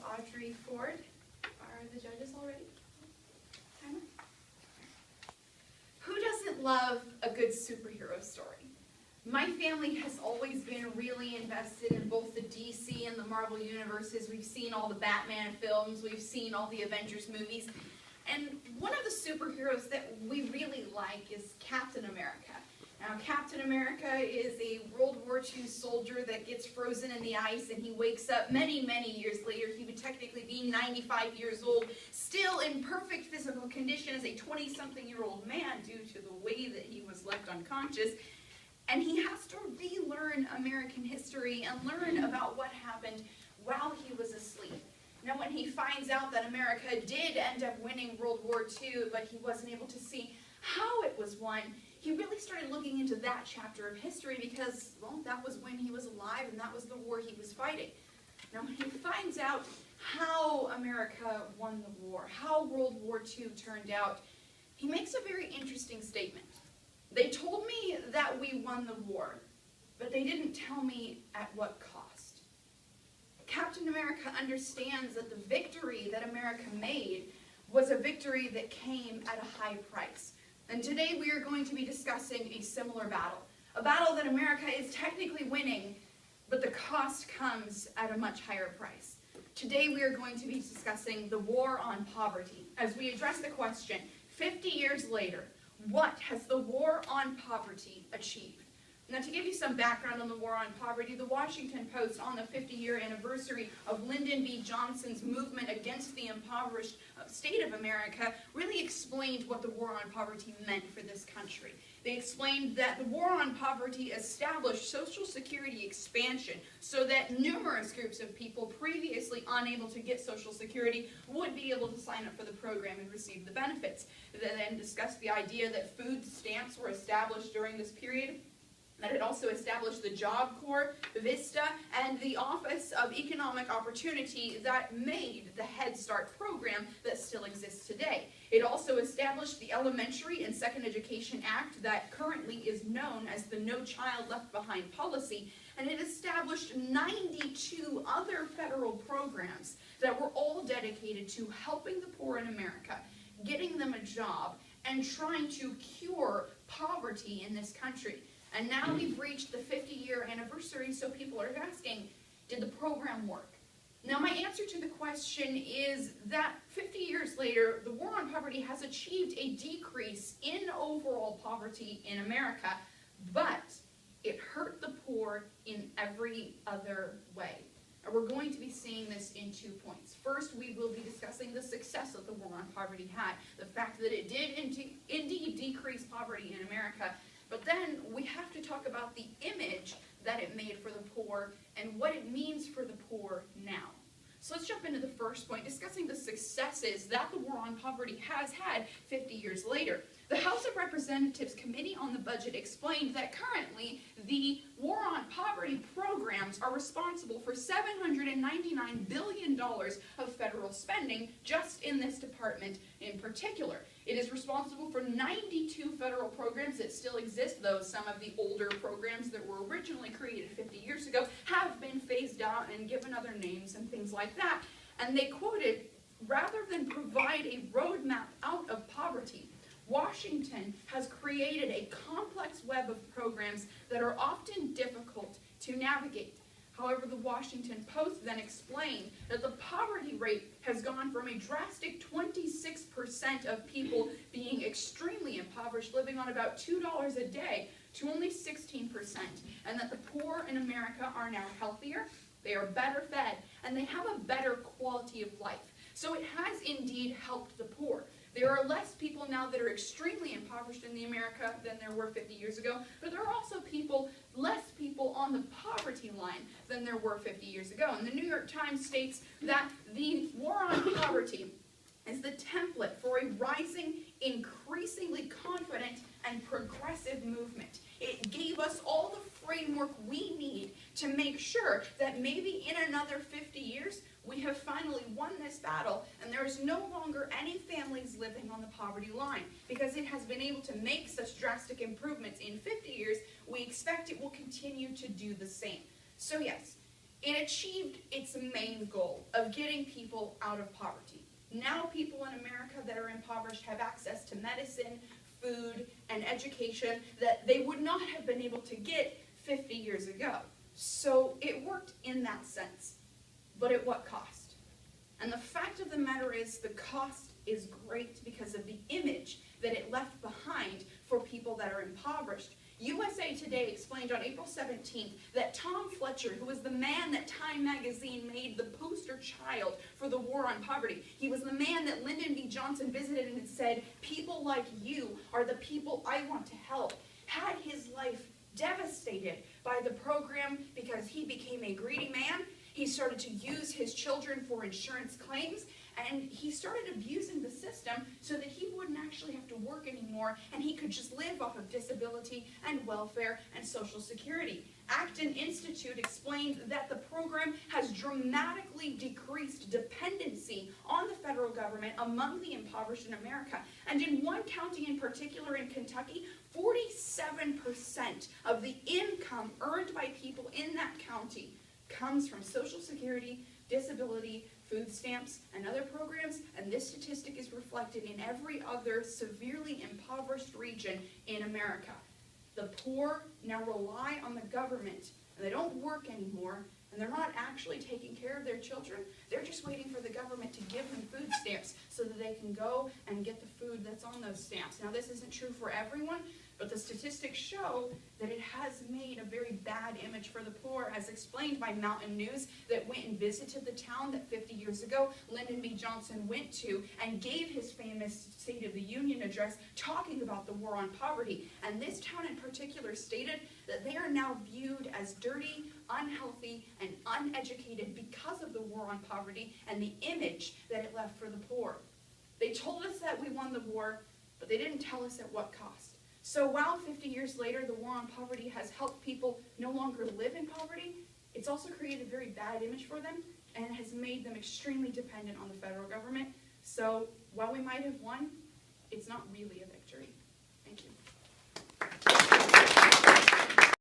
Audrie Ford. Are the judges all ready? Timer. Who doesn't love a good superhero story? My family has always been really invested in both the DC and the Marvel universes. We've seen all the Batman films, we've seen all the Avengers movies, and one of the superheroes that we really like is Captain America. Now, Captain America is a World War II soldier that gets frozen in the ice, and he wakes up many, many years later. He would technically be 95 years old, still in perfect physical condition as a 20-something-year-old man due to the way that he was left unconscious. And he has to relearn American history and learn about what happened while he was asleep. Now, when he finds out that America did end up winning World War II, but he wasn't able to see how it was won, he really started looking into that chapter of history because, well, that was when he was alive and that was the war he was fighting. Now, when he finds out how America won the war, how World War II turned out, he makes a very interesting statement. They told me that we won the war, but they didn't tell me at what cost. Captain America understands that the victory that America made was a victory that came at a high price. And today we are going to be discussing a similar battle. A battle that America is technically winning, but the cost comes at a much higher price. Today we are going to be discussing the war on poverty as we address the question, 50 years later, what has the war on poverty achieved? Now, to give you some background on the war on poverty, the Washington Post, on the 50-year anniversary of Lyndon B. Johnson's movement against the impoverished state of America, really explained what the war on poverty meant for this country. They explained that the war on poverty established Social Security expansion so that numerous groups of people previously unable to get Social Security would be able to sign up for the program and receive the benefits. They then discussed the idea that food stamps were established during this period, that it also established the Job Corps, VISTA, and the Office of Economic Opportunity that made the Head Start program that still exists today. It also established the Elementary and Second Education Act that currently is known as the No Child Left Behind policy, and it established 92 other federal programs that were all dedicated to helping the poor in America, getting them a job, and trying to cure poverty in this country. And now we've reached the 50-year anniversary, so people are asking, did the program work? Now, my answer to the question is that 50 years later, the war on poverty has achieved a decrease in overall poverty in America, but it hurt the poor in every other way. And we're going to be seeing this in 2 points. First, we will be discussing the success that the war on poverty had, the fact that it did indeed decrease poverty in America. But then we have to talk about the image that it made for the poor and what it means for the poor now. So let's jump into the first point, discussing the successes that the war on poverty has had 50 years later. The House of Representatives Committee on the Budget explained that currently the war on poverty programs are responsible for $799 billion of federal spending just in this department in particular. It is responsible for 92 federal programs that still exist, though some of the older programs that were originally created 50 years ago have been phased out and given other names and things like that. And they quoted, rather than provide a roadmap out of poverty, Washington has created a complex web of programs that are often difficult to navigate. However, the Washington Post then explained that the poverty rate has gone from a drastic 26% of people being extremely impoverished, living on about $2 a day, to only 16%, and that the poor in America are now healthier, they are better fed, and they have a better quality of life. So it has indeed helped the poor. There are less people now that are extremely impoverished in America than there were 50 years ago, but there are also less people on the poverty line than there were 50 years ago. And the New York Times states that the war on poverty is the template for a rising, increasingly confident, and progressive movement. It gave us all the framework we need to make sure that maybe in another 50 years, we have finally won this battle, and there is no longer any families living on the poverty line. Because it has been able to make such drastic improvements in 50 years, we expect it will continue to do the same. So yes, It achieved its main goal of getting people out of poverty. Now people in America that are impoverished have access to medicine, food, and education that they would not have been able to get 50 years ago. So it worked in that sense. But at what cost? And the fact of the matter is the cost is great because of the image that it left behind for people that are impoverished. USA Today explained on April 17th that Tom Fletcher, who was the man that Time magazine made the poster child for the war on poverty, he was the man that Lyndon B. Johnson visited and said, "People like you are the people I want to help," had his life devastated by the program because he became a greedy man. He started to use his children for insurance claims, and he started abusing the system so that he wouldn't actually have to work anymore, and he could just live off of disability and welfare and Social Security. Acton Institute explained that the program has dramatically decreased dependency on the federal government among the impoverished in America. And in one county in particular in Kentucky, 47% of the income earned by people in that county comes from Social Security, disability, food stamps, and other programs, and this statistic is reflected in every other severely impoverished region in America. The poor now rely on the government, and they don't work anymore, and they're not actually taking care of their children. They're just waiting for the government to give them food stamps so that they can go and get the food that's on those stamps. Now, this isn't true for everyone, but the statistics show that it has made a very bad image for the poor, as explained by Mountain News, that went and visited the town that 50 years ago Lyndon B. Johnson went to and gave his famous State of the Union address talking about the war on poverty. And this town in particular stated that they are now viewed as dirty, unhealthy, and uneducated because of the war on poverty and the image that it left for the poor. They told us that we won the war, but they didn't tell us at what cost. So while 50 years later the war on poverty has helped people no longer live in poverty, it's also created a very bad image for them and has made them extremely dependent on the federal government. So while we might have won, it's not really a victory. Thank you.